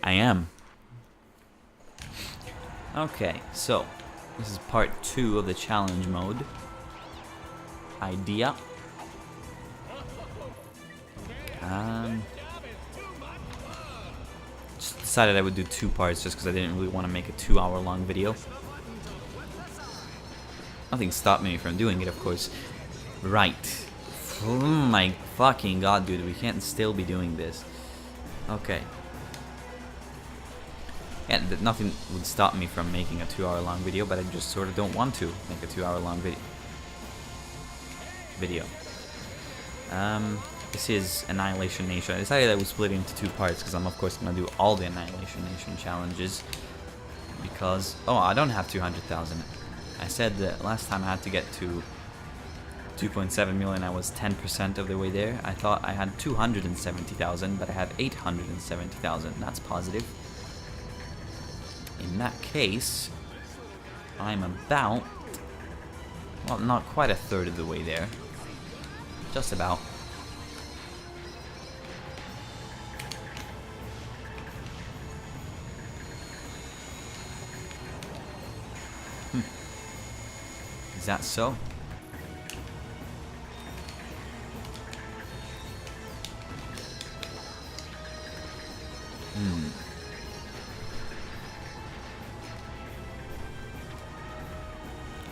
I am. Okay, so this is part 2 of the challenge mode. Idea. Just decided I would do 2 parts just because I didn't really want to make a 2-hour-long video. Nothing stopped me from doing it, of course. Right. Oh my fucking god, dude, we can't still be doing this. Okay. Yeah, nothing would stop me from making a 2-hour-long video, but I just sort of don't want to make a 2-hour-long video. This is Annihilation Nation. I decided I would split it into 2 parts because I'm of course going to do all the Annihilation Nation challenges. Because, oh, I don't have 200,000. I said that last time I had to get to 2.7 million, I was 10% of the way there. I thought I had 270,000, but I have 870,000. That's positive. In that case, I'm about, well, not quite a third of the way there. Just about. Is that so?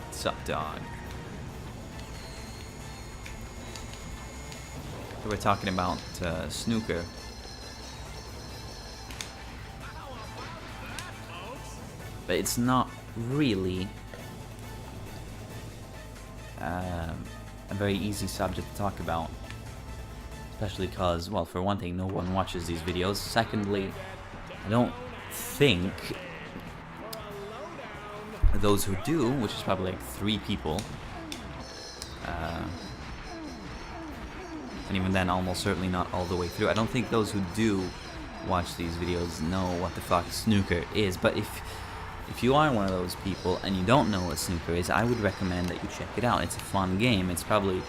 What's up, dog? So we're talking about snooker. But it's not really a very easy subject to talk about. Especially because, well, for one thing, no one watches these videos. Secondly, I don't think those who do, which is probably like 3 people, and even then almost certainly not all the way through, I don't think those who do watch these videos know what the fuck snooker is. But if you are one of those people and you don't know what snooker is, I would recommend that you check it out. It's a fun game. It's probably,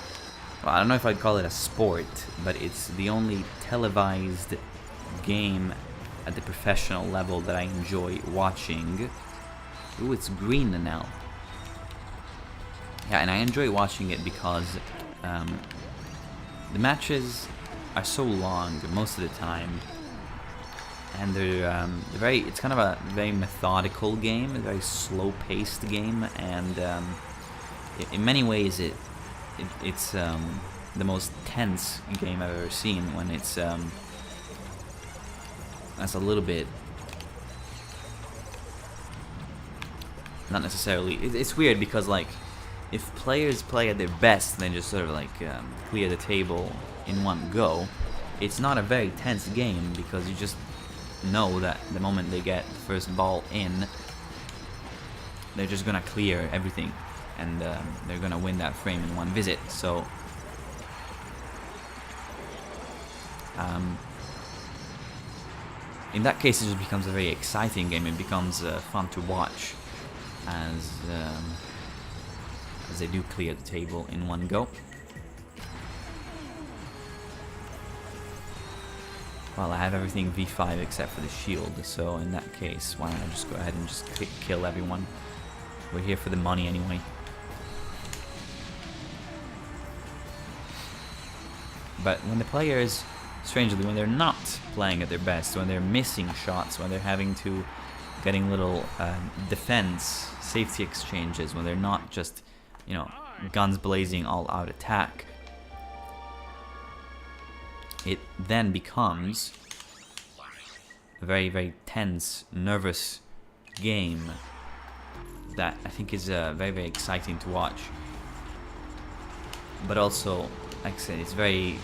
well, I don't know if I'd call it a sport, but it's the only televised game at the professional level that I enjoy watching. Ooh, it's green now. Yeah, and I enjoy watching it because the matches are so long most of the time, and they're very. It's kind of a very methodical game, a very slow-paced game, and in many ways it's the most tense game I've ever seen. When it's that's a little bit. Not necessarily. It's weird because, like, if players play at their best, then just sort of like clear the table in one go, it's not a very tense game because you just know that the moment they get the first ball in, they're just gonna clear everything, and they're gonna win that frame in one visit. So, in that case, it just becomes a very exciting game. It becomes fun to watch. As they do clear the table in one go. Well, I have everything V5 except for the shield, so in that case, why don't I just go ahead and just kill everyone? We're here for the money anyway. But when the players, strangely, when they're not playing at their best, when they're missing shots, when they're having to getting little defense, safety exchanges, when they're not just, you know, guns blazing all out attack, it then becomes a very, very tense, nervous game that I think is very, very exciting to watch. But also, like I said, it's very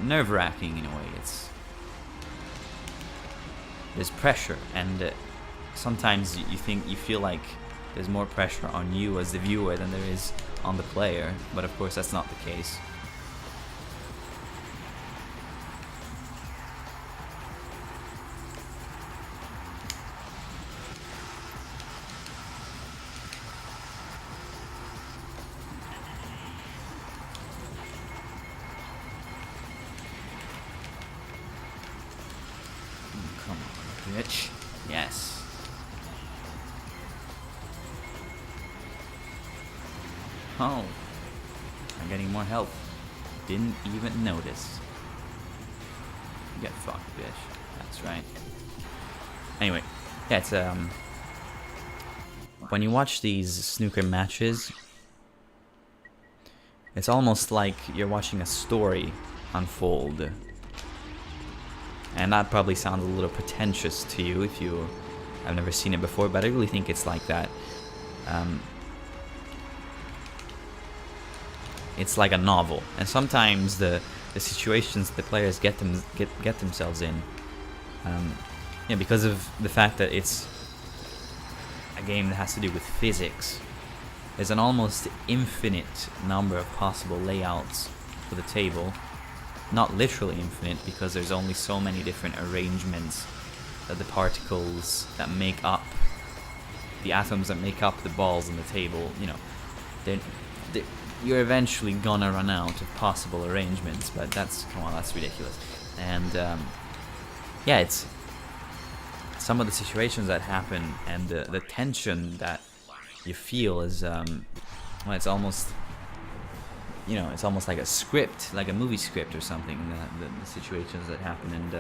nerve-wracking in a way. There's pressure, and sometimes you feel like there's more pressure on you as the viewer than there is on the player, but of course that's not the case. Come on. bitch. Yes. Oh. I'm getting more health. Didn't even notice. Get fucked, bitch. That's right. Anyway, yeah, it's when you watch these snooker matches, it's almost like you're watching a story unfold. And that probably sounds a little pretentious to you if you have never seen it before, but I really think it's like that. It's like a novel, and sometimes the situations the players get themselves in, because of the fact that it's a game that has to do with physics, there's an almost infinite number of possible layouts for the table. Not literally infinite, because there's only so many different arrangements that the particles that make up the atoms that make up the balls on the table, you're eventually gonna run out of possible arrangements, but that's ridiculous. And yeah, it's some of the situations that happen and the tension that you feel is it's almost it's almost like a script, like a movie script or something. The situations that happen, and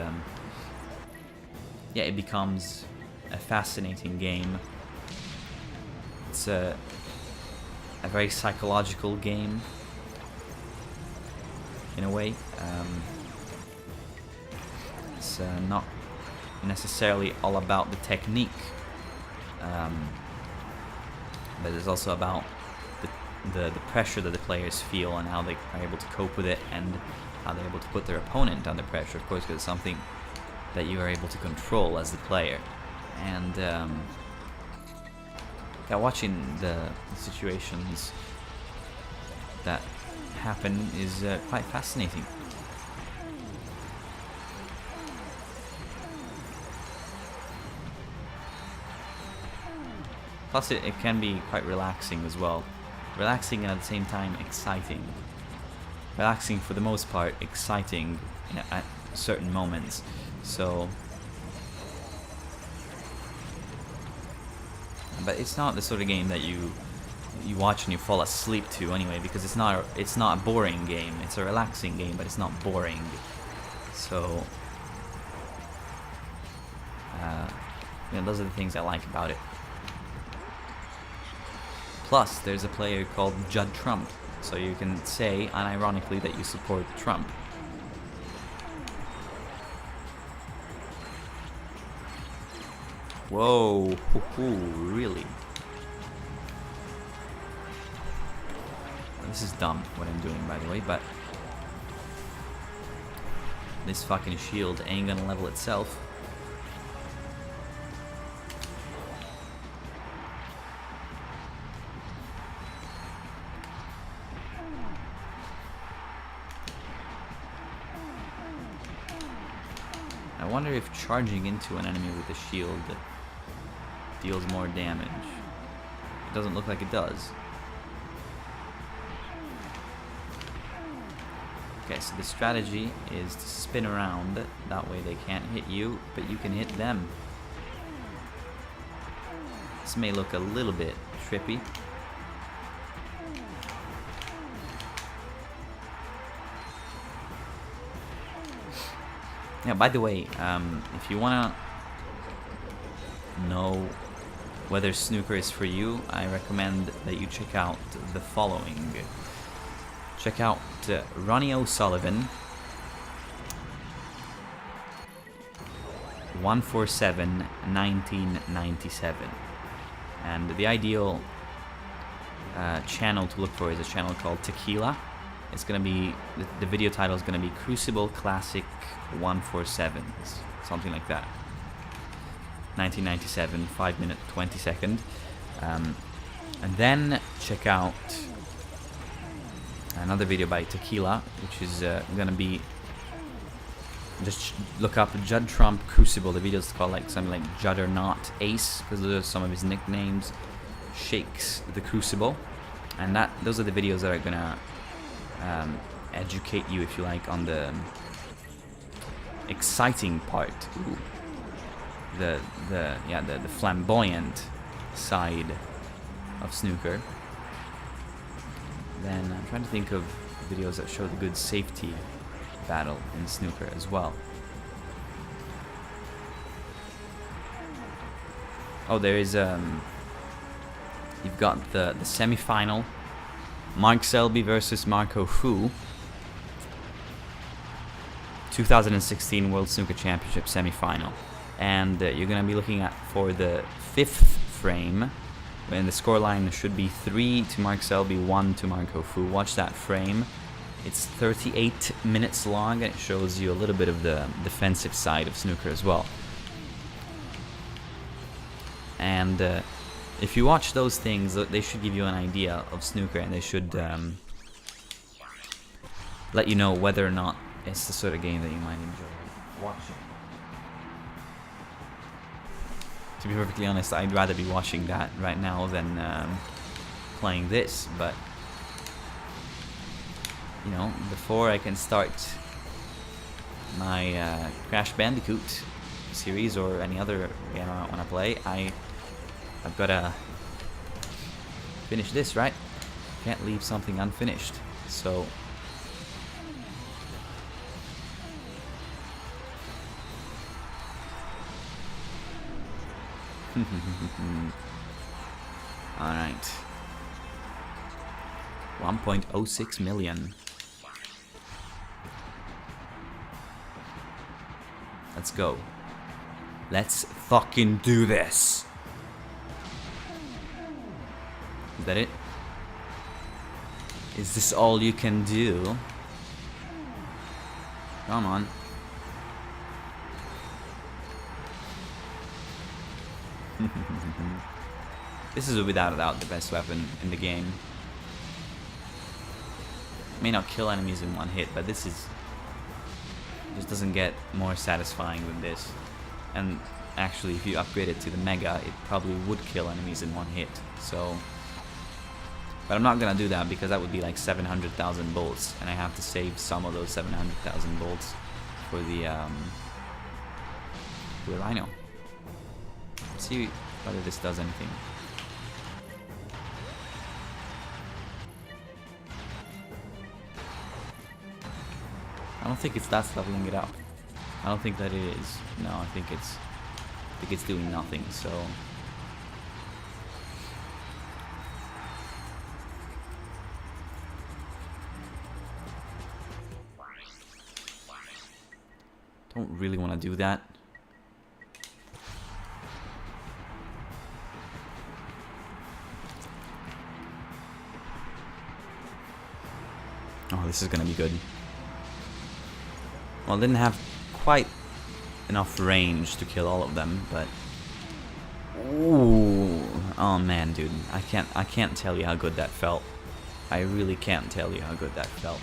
yeah, it becomes a fascinating game. It's a very psychological game in a way. It's not necessarily all about the technique, but it's also about the pressure that the players feel and how they are able to cope with it, and how they're able to put their opponent under pressure, of course, because it's something that you are able to control as the player. And yeah, watching the situations that happen is quite fascinating. Plus it can be quite relaxing as well. Relaxing and at the same time exciting. Relaxing for the most part, exciting at certain moments. So, but it's not the sort of game that you watch and you fall asleep to anyway, because it's not a boring game. It's a relaxing game, but it's not boring. So, those are the things I like about it. Plus, there's a player called Judd Trump, so you can say unironically that you support Trump. Whoa, really? This is dumb what I'm doing, by the way, but this fucking shield ain't gonna level itself. I wonder if charging into an enemy with a shield deals more damage. It doesn't look like it does. Okay, so the strategy is to spin around. That way they can't hit you, but you can hit them. This may look a little bit trippy. Yeah, by the way, if you want to know whether snooker is for you, I recommend that you check out the following. Check out Ronnie O'Sullivan, 147 1997, and the ideal channel to look for is a channel called Tequila. It's gonna be the video title is gonna be Crucible Classic 147s, something like that. 1997, 5 minute 20 second, and then check out another video by Tequila, which is gonna be, just look up Judd Trump Crucible. The video's called like something like Juddernaut Ace, because those are some of his nicknames. Shakes the Crucible, and those are the videos that are gonna educate you, if you like, on the exciting part. Ooh. the flamboyant side of snooker, then I'm trying to think of videos that show the good safety battle in snooker as well. Oh, there is you've got the semi-final, Mark Selby versus Marco Fu, 2016 World Snooker Championship semi-final, and you're gonna be looking at for the 5th frame, and the scoreline should be 3 to Mark Selby, 1 to Marco Fu. Watch that frame. It's 38 minutes long, and it shows you a little bit of the defensive side of snooker as well. And if you watch those things, they should give you an idea of snooker, and they should let you know whether or not it's the sort of game that you might enjoy watching. To be perfectly honest, I'd rather be watching that right now than playing this, but you know, before I can start my Crash Bandicoot series or any other game I want to play, I've got to finish this, right? Can't leave something unfinished. So alright. 1.06 million. Let's go. Let's fucking do this. Is that it? Is this all you can do? Come on. This is without a doubt the best weapon in the game. May not kill enemies in one hit, but this is just doesn't get more satisfying than this. And actually, if you upgrade it to the Mega, it probably would kill enemies in one hit. So, but I'm not gonna do that because that would be like 700,000 bolts, and I have to save some of those 700,000 bolts for the Rhino. Let's see whether this does anything. I don't think that's leveling it up. I don't think that it is. No, I think it's doing nothing. So don't really want to do that. Oh, this is gonna be good. Well, didn't have quite enough range to kill all of them, but ooh, oh man, dude, I can't tell you how good that felt. I really can't tell you how good that felt.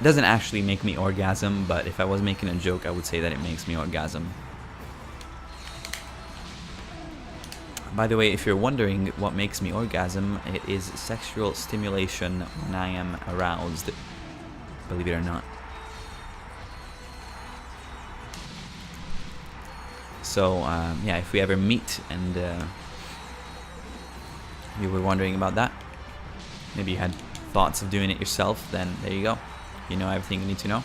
It doesn't actually make me orgasm, but if I was making a joke, I would say that it makes me orgasm. By the way, if you're wondering what makes me orgasm, it is sexual stimulation when I am aroused, believe it or not. So, yeah, if we ever meet and you were wondering about that, maybe you had thoughts of doing it yourself, then there you go. You know everything you need to know.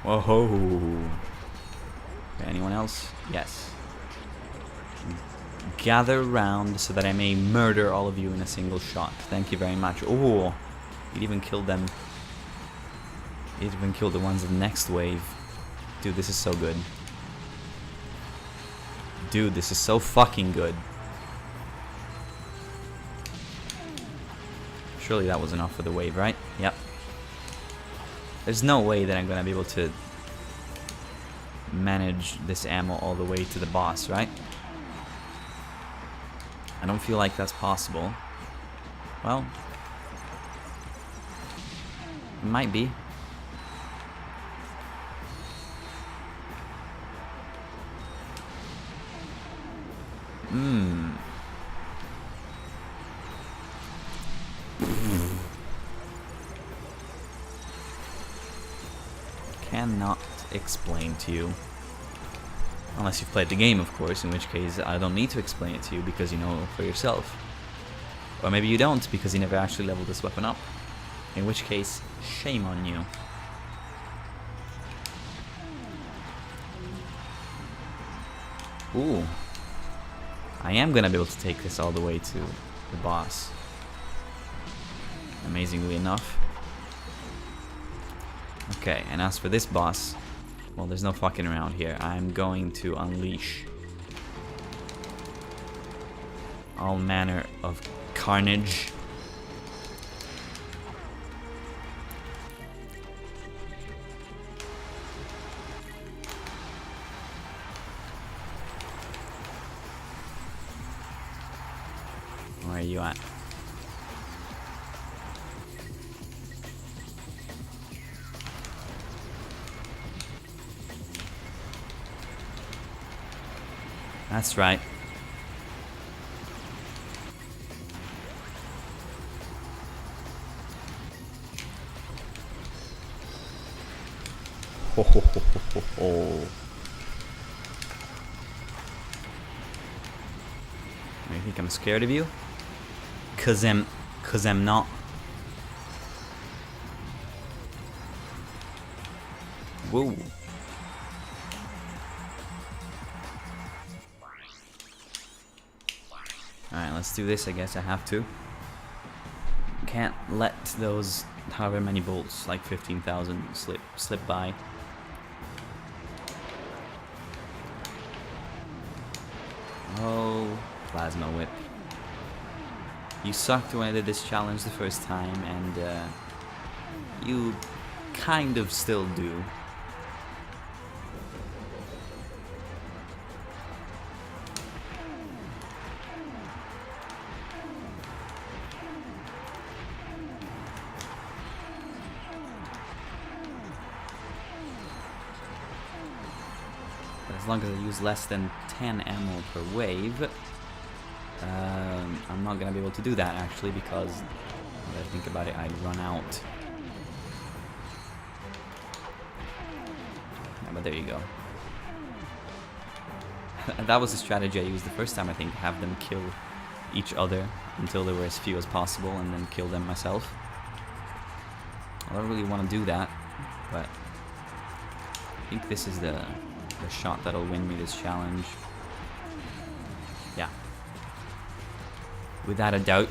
Whoa. Anyone else? Yes. Gather round so that I may murder all of you in a single shot. Thank you very much. Oh, it even killed them. It even killed the ones of the next wave. Dude, this is so good. Dude, this is so fucking good. Surely that was enough for the wave, right? Yep. There's no way that I'm gonna be able to manage this ammo all the way to the boss, right? I don't feel like that's possible. Well, it might be. Cannot explain to you. Unless you've played the game, of course, in which case I don't need to explain it to you because you know for yourself. Or maybe you don't because you never actually leveled this weapon up. In which case, shame on you. Ooh. I am gonna be able to take this all the way to the boss. Amazingly enough. Okay, and as for this boss, well, there's no fucking around here. I'm going to unleash all manner of carnage. Where are you at? That's right. Ho ho ho ho ho ho. You think I'm scared of you? Cause I'm not. Whoa. Alright, let's do this, I guess I have to. Can't let those however many bolts, like 15,000, slip by. Oh, plasma whip. You sucked when I did this challenge the first time, and you kind of still do. As long as I use less than 10 ammo per wave, I'm not gonna be able to do that actually, because when I think about it, I'd run out. Yeah, but there you go. That was the strategy I used the first time, I think, have them kill each other until there were as few as possible and then kill them myself. I don't really want to do that, but I think this is the shot that'll win me this challenge. Yeah. Without a doubt.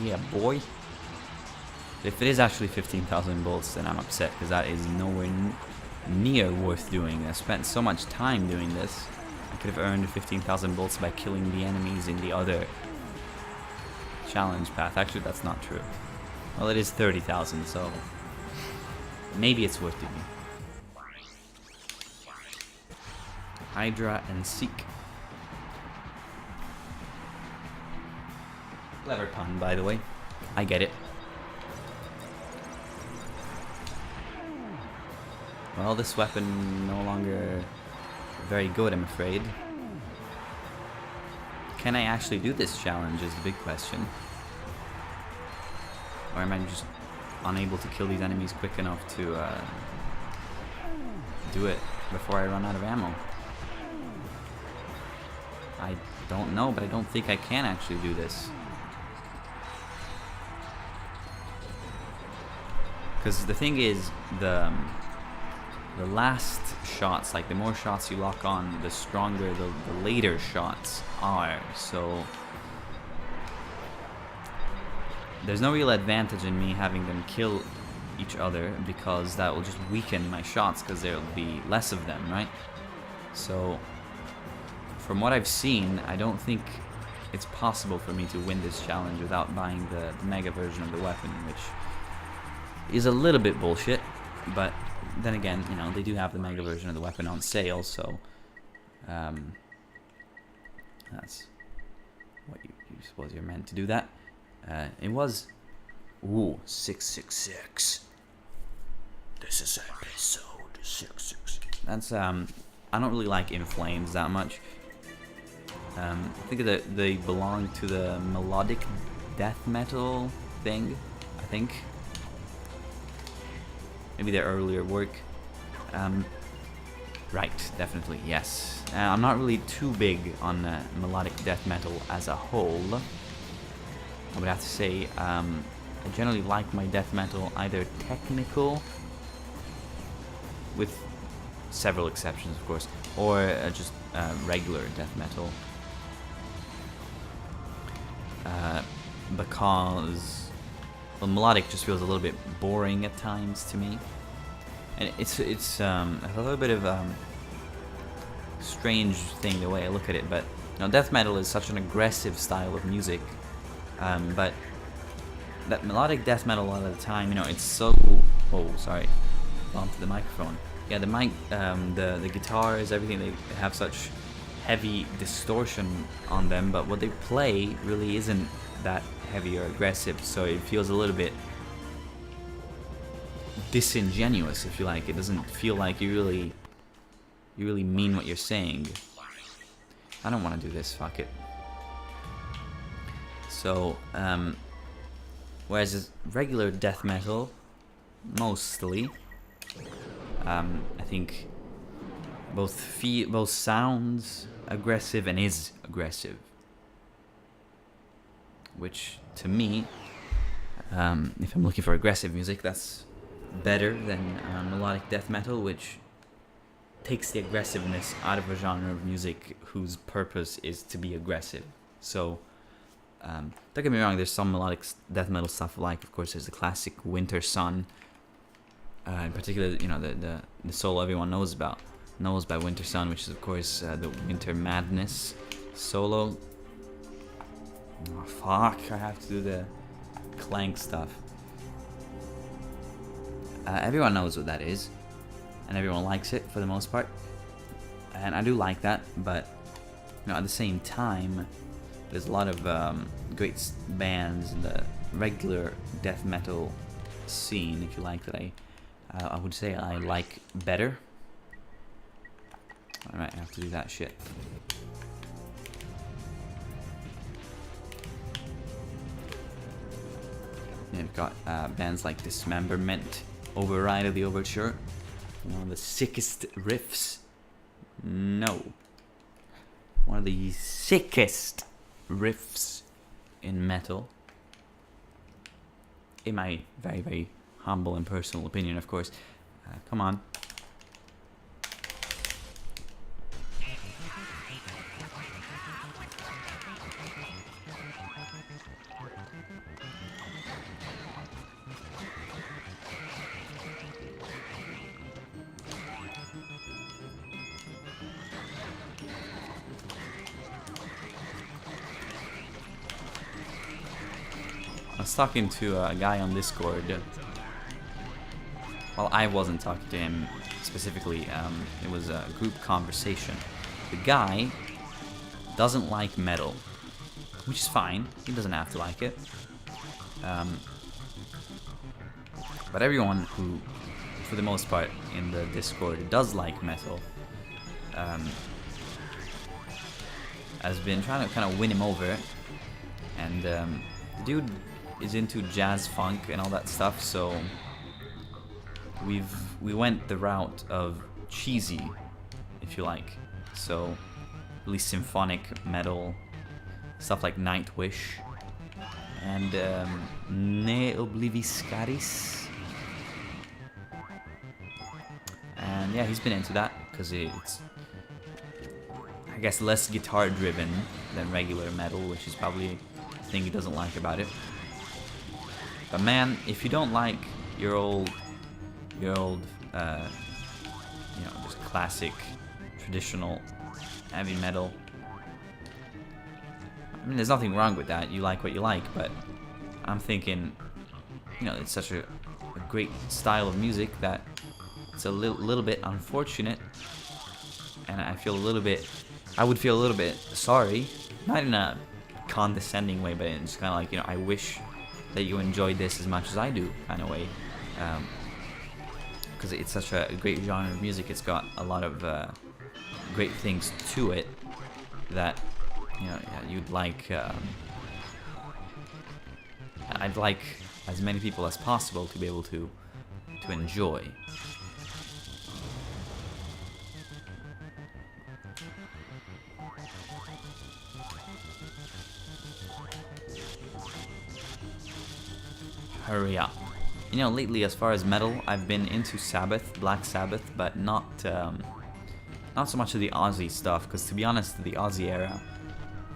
Yeah, boy. If it is actually 15,000 bolts, then I'm upset, because that is nowhere near worth doing. I spent so much time doing this. I could have earned 15,000 bolts by killing the enemies in the other challenge path. Actually, that's not true. Well, it is 30,000, so maybe it's worth doing. Hydra and Seek. Clever pun, by the way. I get it. Well, this weapon no longer very good, I'm afraid. Can I actually do this challenge is the big question. Or am I just unable to kill these enemies quick enough to do it before I run out of ammo? I don't know, but I don't think I can actually do this. Because the thing is, the last shots, like the more shots you lock on, the stronger the later shots are. So there's no real advantage in me having them kill each other, because that will just weaken my shots, because there'll be less of them, right? So from what I've seen, I don't think it's possible for me to win this challenge without buying the mega version of the weapon, which is a little bit bullshit. But then again, you know, they do have the mega version of the weapon on sale, so that's what you suppose you're meant to do that. It was 666. This is episode 666. That's I don't really like In Flames that much. I think that they belong to the melodic death metal thing. I think maybe their earlier work. Right, definitely, yes. I'm not really too big on melodic death metal as a whole. I would have to say I generally like my death metal either technical, with several exceptions of course, or just regular death metal. Because well, melodic just feels a little bit boring at times to me. And it's a little bit of strange thing the way I look at it, but you know, death metal is such an aggressive style of music, but that melodic death metal a lot of the time, you know, it's so sorry, onto the microphone. Yeah, the mic, the guitars, everything, they have such heavy distortion on them, but what they play really isn't that heavy or aggressive, so it feels a little bit disingenuous, if you like. It doesn't feel like you really mean what you're saying. I don't want to do this, fuck it. So whereas regular death metal, mostly, I think both sounds aggressive and is aggressive, which to me, if I'm looking for aggressive music, that's better than melodic death metal, which takes the aggressiveness out of a genre of music whose purpose is to be aggressive. So don't get me wrong, there's some melodic death metal stuff I like. Of course, there's the classic Winter Sun, in particular, you know, the solo everyone knows by Winter Sun, which is of course the Winter Madness solo. Oh fuck, I have to do the Clank stuff. Everyone knows what that is, and everyone likes it for the most part, and I do like that, but you know, at the same time, there's a lot of great bands in the regular death metal scene, if you like, that I would say I like better. Alright, I have to do that shit. Yeah, we've got bands like Dismemberment, Override of the Overture, one of the sickest riffs. No. One of the sickest riffs in metal. In my very, very humble and personal opinion, of course. Come on. I was talking to a guy on Discord. Well, I wasn't talking to him specifically. It was a group conversation. The guy doesn't like metal, which is fine. He doesn't have to like it. But everyone who, for the most part, in the Discord does like metal, has been trying to kind of win him over. And the dude is into jazz funk and all that stuff, so we went the route of cheesy, if you like. So really symphonic metal, stuff like Nightwish and Ne Obliviscaris. And yeah, he's been into that because it's, I guess, less guitar driven than regular metal, which is probably the thing he doesn't like about it. But man, if you don't like your old, you know, just classic, traditional heavy metal, I mean, there's nothing wrong with that. You like what you like, but I'm thinking, you know, it's such a great style of music that it's a little bit unfortunate, and I would feel a little bit sorry, not in a condescending way, but in just kind of like, you know, I wish that you enjoyed this as much as I do, kind of way, because it's such a great genre of music. It's got a lot of great things to it that, you know, you'd like. I'd like as many people as possible to be able to enjoy. Hurry up. You know, lately, as far as metal, I've been into Black Sabbath, but not so much of the Aussie stuff, because to be honest, the Aussie era,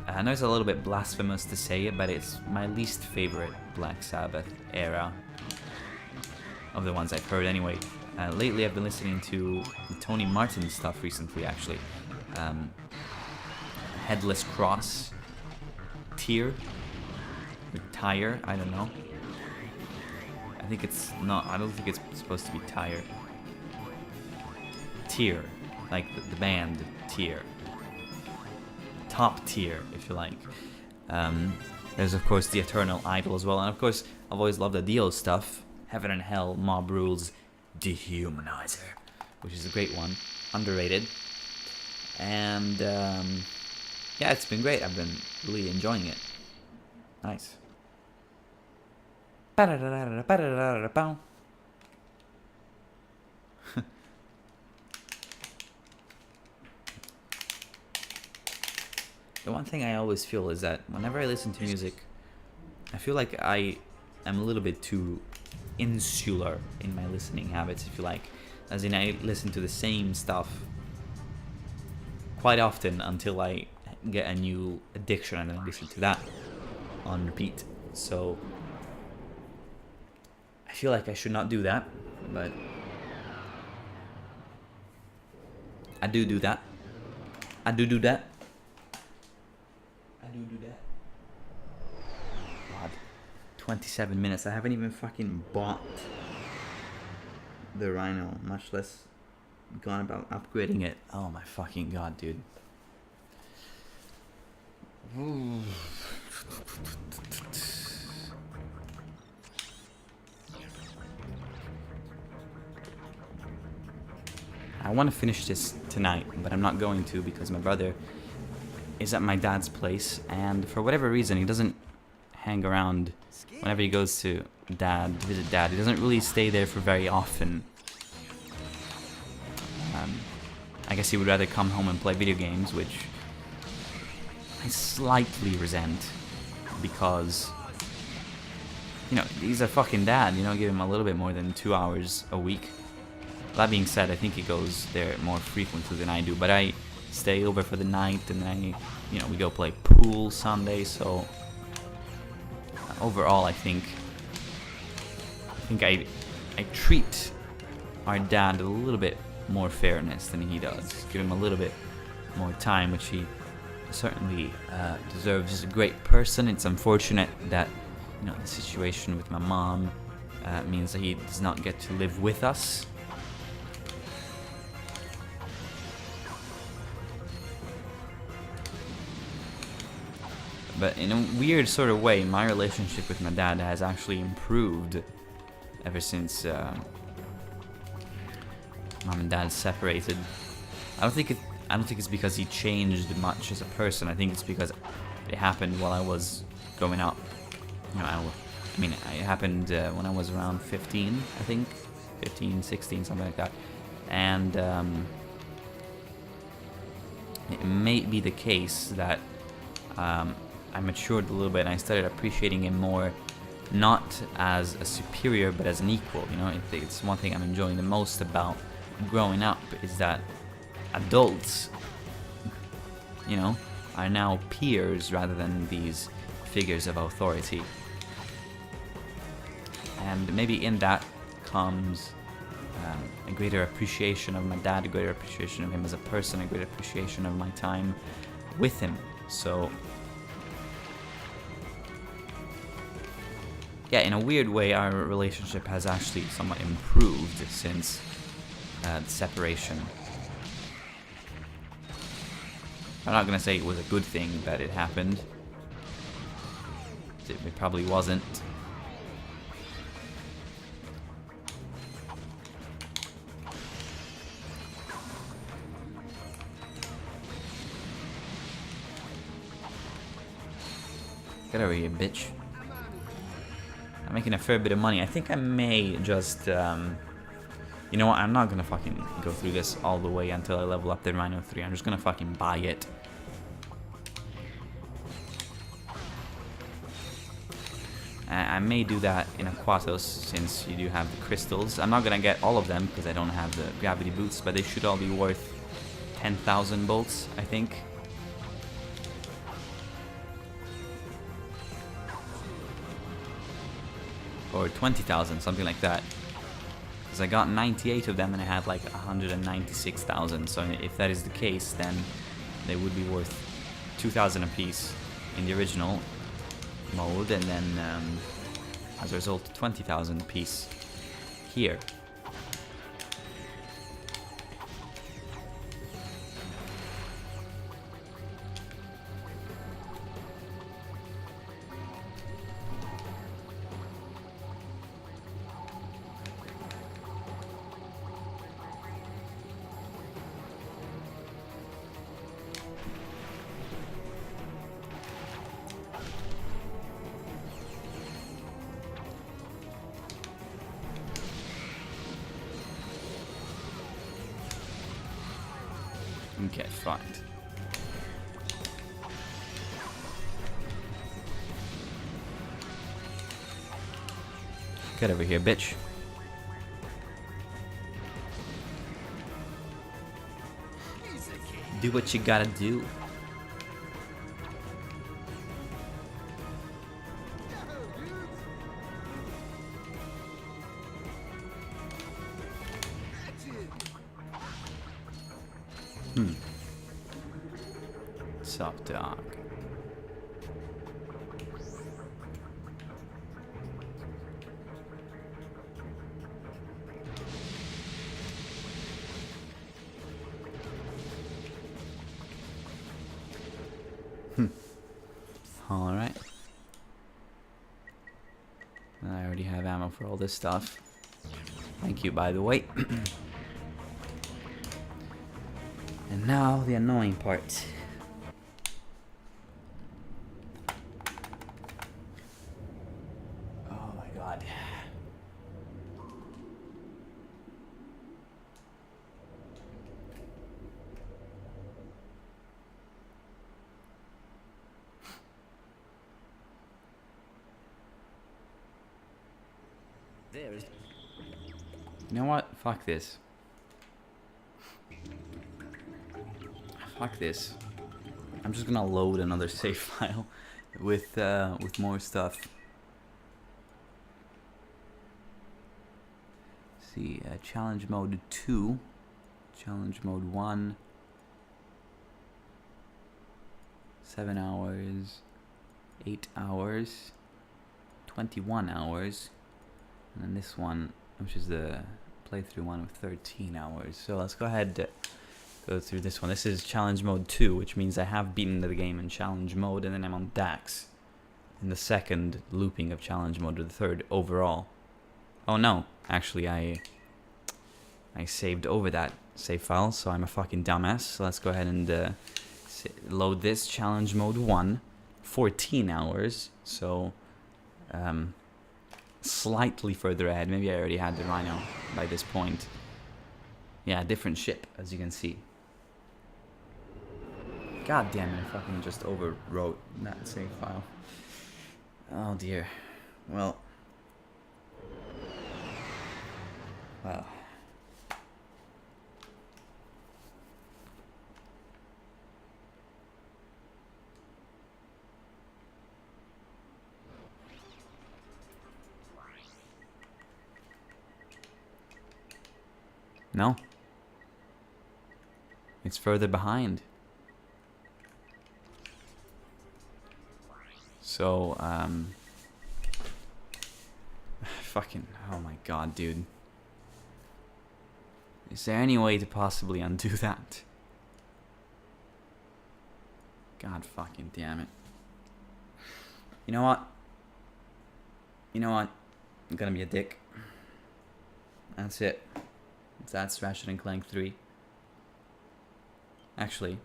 I know it's a little bit blasphemous to say it, but it's my least favorite Black Sabbath era of the ones I've heard anyway. Lately, I've been listening to the Tony Martin stuff recently, actually. Headless Cross, Tear, or Tire, I don't know. I don't think it's supposed to be Tire. Tier, like the band Tier. Top tier, if you like. There's of course the Eternal Idol as well, and of course I've always loved the Dio stuff. Heaven and Hell, Mob Rules, Dehumanizer, which is a great one, underrated. And yeah, it's been great. I've been really enjoying it. Nice. The one thing I always feel is that whenever I listen to music, I feel like I am a little bit too insular in my listening habits, if you like. As in, I listen to the same stuff quite often until I get a new addiction and then I listen to that on repeat. So I feel like I should not do that, but I do that. I do that. God, 27 minutes. I haven't even fucking bought the Rhino, much less gone about upgrading it. Oh my fucking god, dude. I want to finish this tonight, but I'm not going to because my brother is at my dad's place, and for whatever reason he doesn't hang around whenever he goes to visit dad. He doesn't really stay there for very often. I guess he would rather come home and play video games, which I slightly resent because, you know, he's a fucking dad, you know, give him a little bit more than 2 hours a week. That being said, I think he goes there more frequently than I do, but I stay over for the night, and then we go play pool Sunday. So overall, I think I treat our dad a little bit more fairness than he does. Give him a little bit more time, which he certainly deserves. He's a great person. It's unfortunate that, you know, the situation with my mom means that he does not get to live with us. But in a weird sort of way, my relationship with my dad has actually improved ever since mom and dad separated. I don't think it's because he changed much as a person. I think it's because it happened while I was growing up. You know, it happened when I was around 15, I think. 15, 16, something like that. And it may be the case that I matured a little bit and I started appreciating him more, not as a superior but as an equal. You know, it's one thing I'm enjoying the most about growing up is that adults, you know, are now peers rather than these figures of authority. And maybe in that comes a greater appreciation of my dad, a greater appreciation of him as a person, a greater appreciation of my time with him. So yeah, in a weird way, our relationship has actually somewhat improved since the separation. I'm not gonna say it was a good thing that it happened. It probably wasn't. Get over here, bitch. I'm making a fair bit of money. I think I may just, you know what? I'm not gonna fucking go through this all the way until I level up the Rhino 3. I'm just gonna fucking buy it. I may do that in Aquatos since you do have the crystals. I'm not gonna get all of them because I don't have the gravity boots, but they should all be worth 10,000 bolts, I think. Or 20,000, something like that. Because I got 98 of them and I had like 196,000. So if that is the case, then they would be worth 2,000 apiece in the original mode, and then as a result 20,000 apiece here. Okay, fine. Get over here, bitch. Do what you gotta do. What's up, dog? Alright. I already have ammo for all this stuff. Thank you, by the way. And now the annoying part. Oh my god. There's. You know what? Fuck this. Fuck this. I'm just gonna load another save file with more stuff. Let's see, challenge mode 2, challenge mode 1, 7 hours, 8 hours, 21 hours, and then this one, which is the playthrough one, with 13 hours. So let's go ahead. Go through this one. This is challenge mode 2, which means I have beaten the game in challenge mode, and then I'm on Dax in the second looping of challenge mode, or the third overall. Oh no, actually I saved over that save file, so I'm a fucking dumbass. So let's go ahead and load this challenge mode 1, 14 hours. So slightly further ahead. Maybe I already had the Rhino by this point. Yeah, different ship, as you can see. God damn it, I fucking just overwrote that save file. Oh dear. Well. Well. No. It's further behind. So, fucking... Oh my god, dude. Is there any way to possibly undo that? God fucking damn it. You know what? You know what? I'm gonna be a dick. That's it. That's Ratchet & Clank 3. Actually,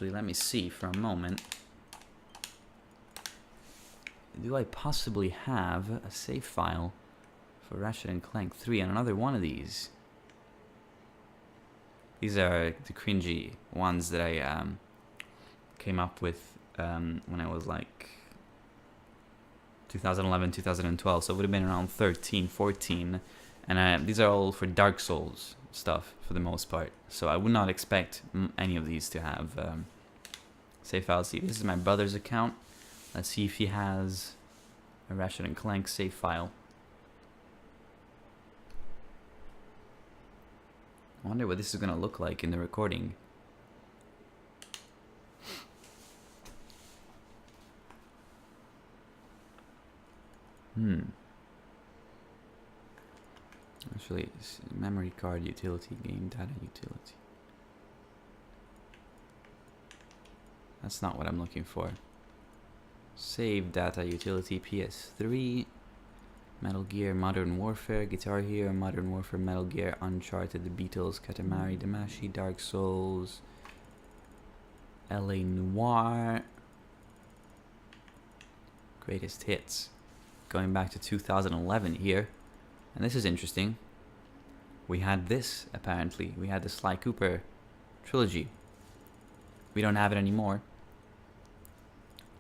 let me see for a moment. Do I possibly have a save file for Ratchet & Clank 3 on another one of these? These are the cringy ones that I came up with when I was like 2011, 2012, so it would have been around 13, 14, and these are all for Dark Souls stuff for the most part, so I would not expect any of these to have save files. See, this is my brother's account. Let's see if he has a Ratchet & Clank save file. I wonder what this is going to look like in the recording. Actually, it's memory card utility, game data utility. That's not what I'm looking for. Save data utility, PS3, Metal Gear, Modern Warfare, Guitar Hero, Modern Warfare, Metal Gear, Uncharted, The Beatles, Katamari Damacy, Dark Souls, LA Noire, Greatest Hits. Going back to 2011 here, and this is interesting. We had this, apparently. We had the Sly Cooper trilogy. We don't have it anymore.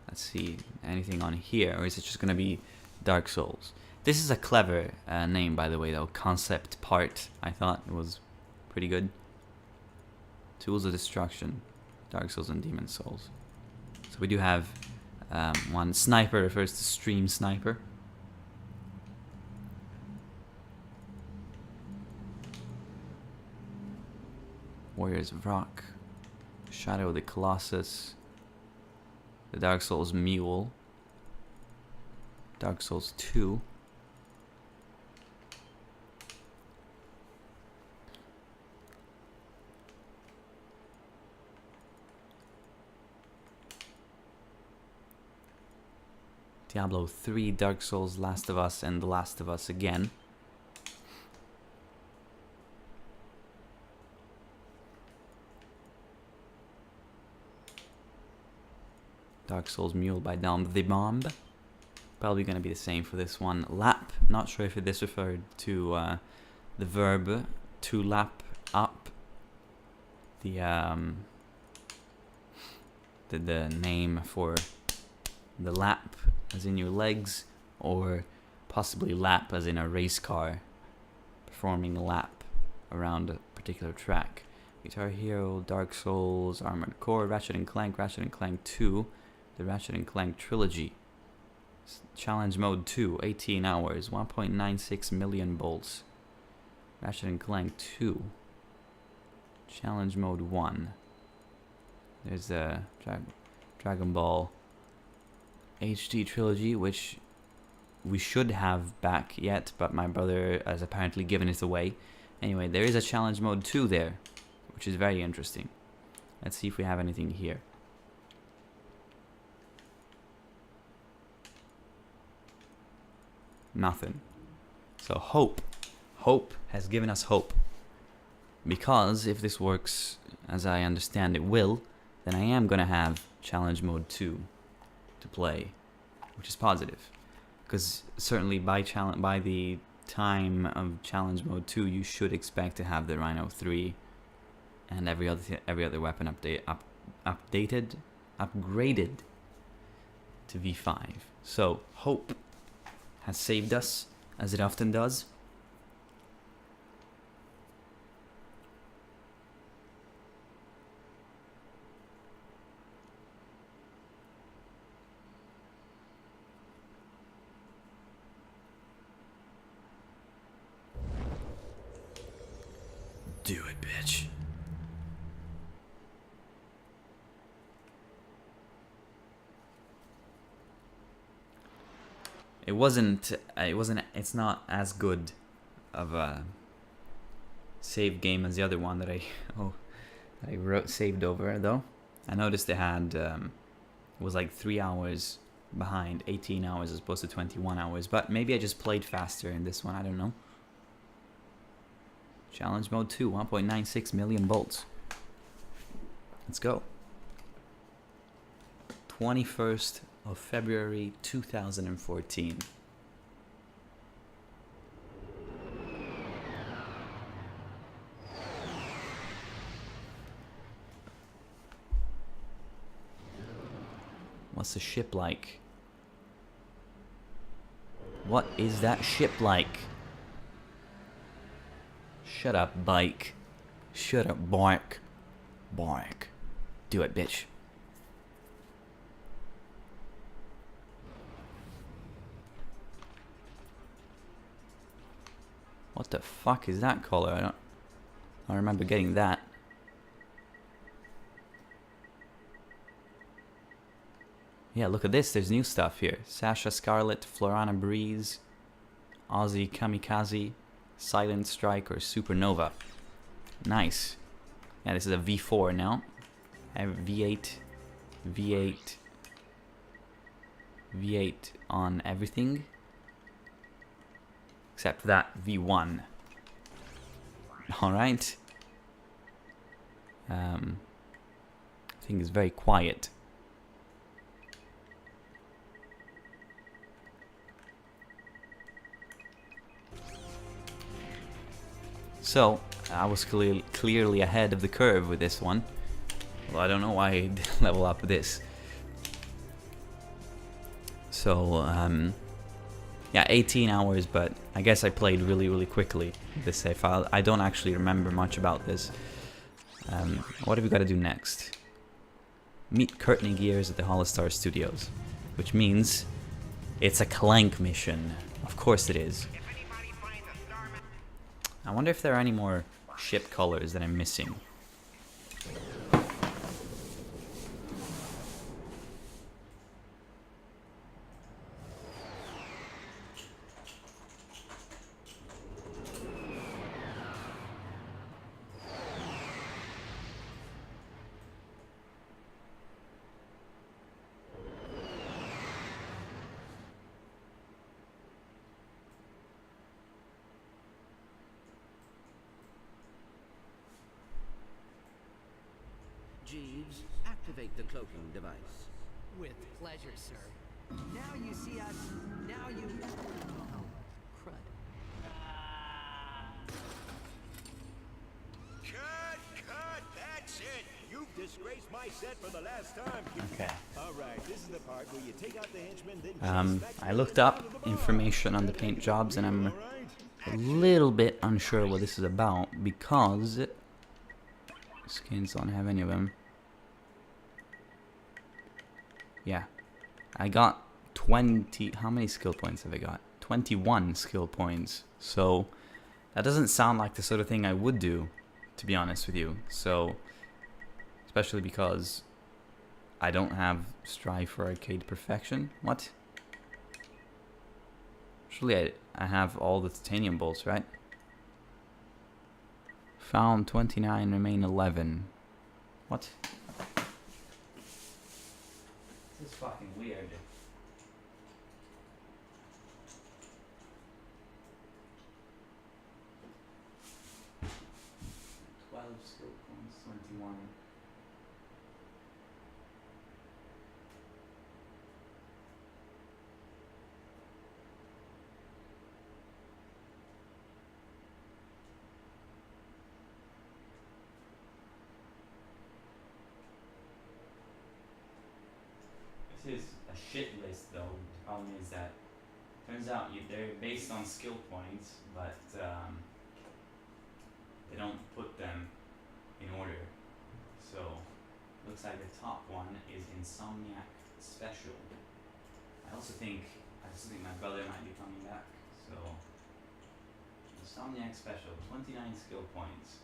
Let's see, anything on here, or is it just going to be Dark Souls? This is a clever name, by the way, though. Concept Part. I thought it was pretty good. Tools of Destruction. Dark Souls and Demon Souls. So we do have one. Sniper refers to Stream Sniper. Warriors of Rock. Shadow of the Colossus. The Dark Souls Mule. Dark Souls 2. Diablo 3, Dark Souls, Last of Us, and The Last of Us again. Dark Souls Mule by Down the Bomb. Probably going to be the same for this one. Lap. Not sure if this referred to the verb to lap up. The name for the lap as in your legs, or possibly lap as in a race car performing a lap around a particular track. Guitar Hero, Dark Souls, Armored Core, Ratchet & Clank 2, the Ratchet & Clank trilogy. Challenge Mode 2, 18 hours, 1.96 million bolts. Ratchet & Clank 2. Challenge Mode 1. There's a Dragon Ball HD trilogy, which we should have back yet, but my brother has apparently given it away. Anyway, there is a Challenge Mode 2 there, which is very interesting. Let's see if we have anything here. Nothing. So hope has given us hope, because if this works as I understand it will, then I am gonna have Challenge Mode 2 to play, which is positive, because certainly by the time of Challenge Mode 2 you should expect to have the Rhino 3 and every other weapon upgraded to V5. So hope has saved us, as it often does. Do it, bitch. It wasn't. It's not as good of a save game as the other one that I saved over though. I noticed it had it was like 3 hours behind, 18 hours as opposed to 21 hours. But maybe I just played faster in this one. I don't know. Challenge mode 2, 1.96 million volts. Let's go. 21st of February 2014. What's the ship like? What is that ship like? Shut up, bike. Shut up, bike. Bike. Do it, bitch. What the fuck is that color? I don't remember getting that. Yeah, look at this. There's new stuff here. Sasha Scarlet, Florana Breeze, Aussie Kamikaze, Silent Strike, or Supernova. Nice. Yeah, this is a V4 now. I have V8, V8, V8 on everything. Except that V1. Alright. I think it's very quiet. So, I was clearly ahead of the curve with this one. Well, I don't know why I didn't level up this. So, yeah, 18 hours, but I guess I played really quickly with this save file. I don't actually remember much about this. What have we got to do next? Meet Courtney Gears at the Hollistar Studios. Which means it's a Clank mission. Of course it is. I wonder if there are any more ship colors that I'm missing. Jeeves, activate the cloaking device. With pleasure, sir. Now you see us. Now you... Oh, crud. Cut! That's it! You've disgraced my set for the last time. Okay. Alright, this is the part where you take out the henchman, then... I looked up information on the paint jobs and I'm a little bit unsure what this is about because skins don't have any of them. Yeah, I got 20, how many skill points have I got? 21 skill points, so that doesn't sound like the sort of thing I would do, to be honest with you. So, especially because I don't have Strive for Arcade Perfection. What? Surely I have all the titanium bolts, right? Found 29, remain 11. What? This is fucking weird. Skill points, 21. This is a shit list though. The problem is that turns out they're based on skill points, but they don't put them in order. So looks like the top one is Insomniac Special. I also think my brother might be coming back. So Insomniac Special, 29 skill points.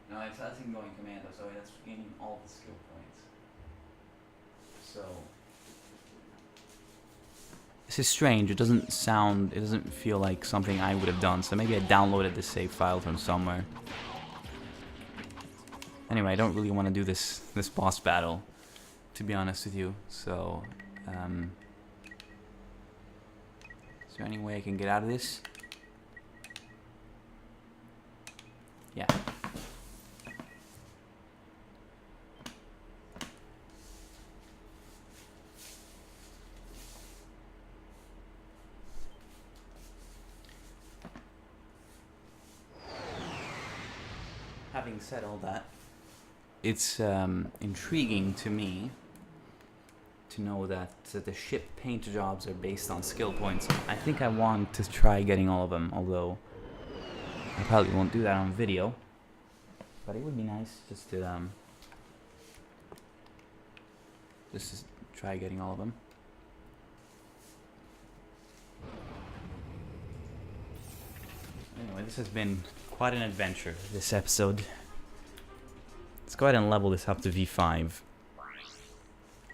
No, it's letting go in commando, so that's gaining all the skill points. So This is strange. It doesn't feel like something I would have done. So maybe I downloaded this save file from somewhere. Anyway, I don't really want to do this boss battle, to be honest with you. So, is there any way I can get out of this? Yeah. Having said all that, it's intriguing to me to know that the ship paint jobs are based on skill points. I think I want to try getting all of them, although I probably won't do that on video. But it would be nice just to try getting all of them. Anyway, this has been quite an adventure, this episode. Let's go ahead and level this up to V5.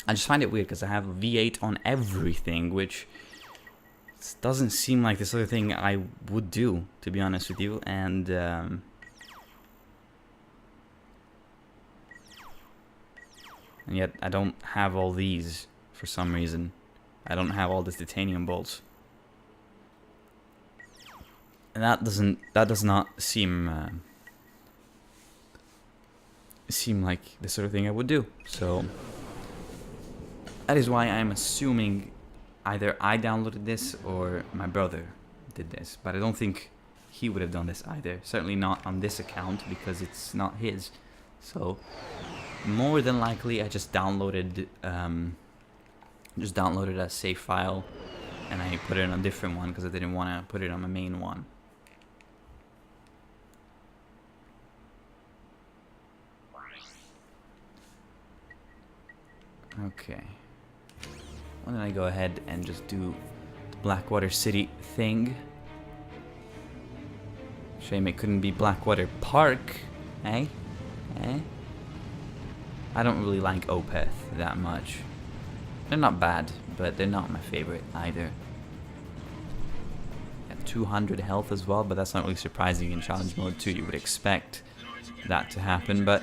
I just find it weird because I have V8 on everything, which doesn't seem like the sort of thing I would do, to be honest with you. And yet I don't have all these for some reason. I don't have all these titanium bolts. And that does not seem like the sort of thing I would do. So that is why I'm assuming either I downloaded this or my brother did this. But I don't think he would have done this either. Certainly not on this account because it's not his. So more than likely I just downloaded a save file and I put it on a different one because I didn't want to put it on my main one. Okay. Why don't I go ahead and just do the Blackwater City thing? Shame it couldn't be Blackwater Park, eh? Eh? I don't really like Opeth that much. They're not bad, but they're not my favorite either. At 200 health as well, but that's not really surprising in challenge mode too. You would expect that to happen, but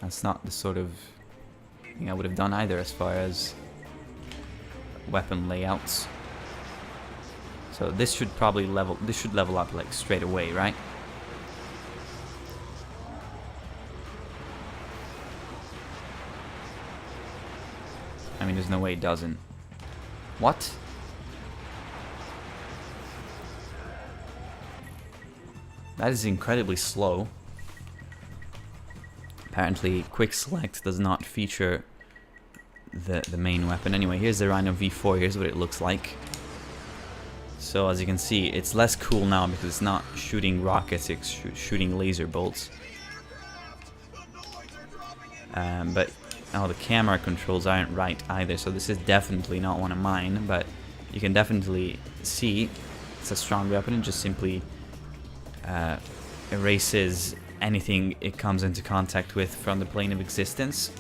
that's not the sort of thing I would have done either as far as weapon layouts. So this should probably level up like straight away, right? I mean, there's no way it doesn't. What? That is incredibly slow. Apparently, quick select does not feature the main weapon. Anyway, here's the Rhino V4. Here's what it looks like. So as you can see, it's less cool now because it's not shooting rockets, it's shooting laser bolts. But the camera controls aren't right either, so this is definitely not one of mine, but you can definitely see it's a strong weapon and just simply erases anything it comes into contact with from the plane of existence.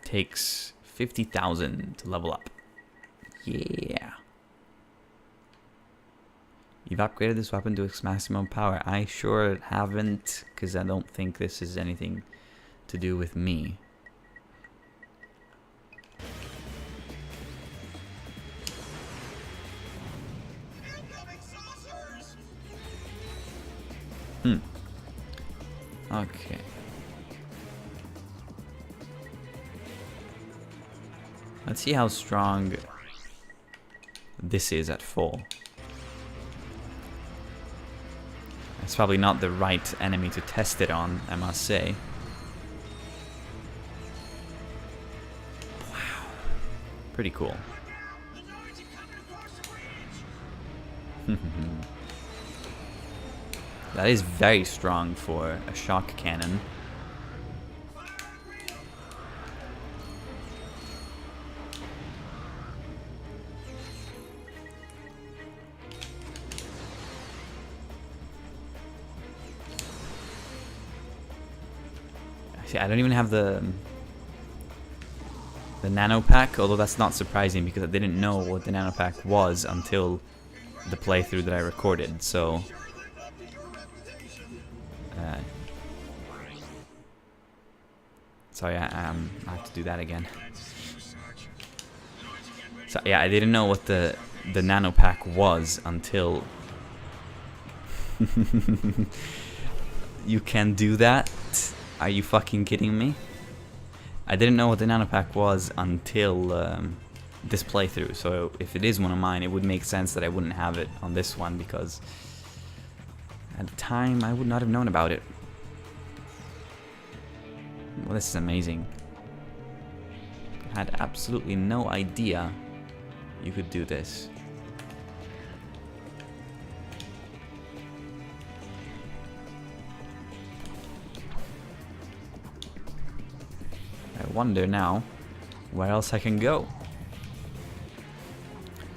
Takes 50,000 to level up. Yeah. You've upgraded this weapon to its maximum power. I sure haven't, because I don't think this is anything to do with me. Okay. Let's see how strong this is at full. It's probably not the right enemy to test it on, I must say. Wow. Pretty cool. That is very strong for a shock cannon. See, I don't even have the nano pack, although that's not surprising because I didn't know what the nano pack was until the playthrough that I recorded. So sorry, I have to do that again. So yeah, I didn't know what the nano pack was until you can do that? Are you fucking kidding me? I didn't know what the nano pack was until this playthrough, so if it is one of mine, it would make sense that I wouldn't have it on this one, because at the time I would not have known about it. Well, this is amazing. I had absolutely no idea you could do this. I wonder now where else I can go.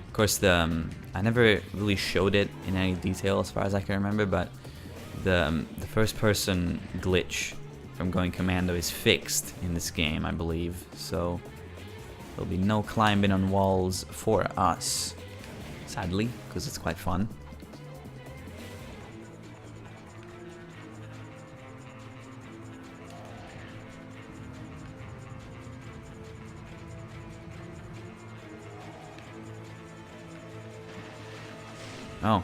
Of course, I never really showed it in any detail as far as I can remember, but the first person glitch from going commando is fixed in this game, I believe, so there'll be no climbing on walls for us, sadly, because it's quite fun. Oh.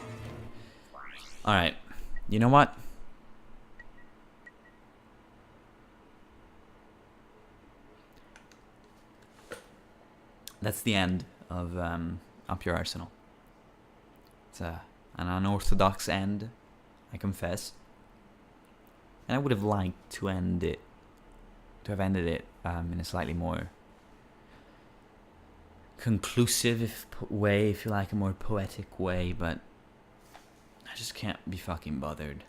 Alright. You know what? That's the end of Up Your Arsenal. It's an unorthodox end, I confess. And I would have liked to end it, to have ended it in a slightly more conclusive way, if you like, a more poetic way, but I just can't be fucking bothered.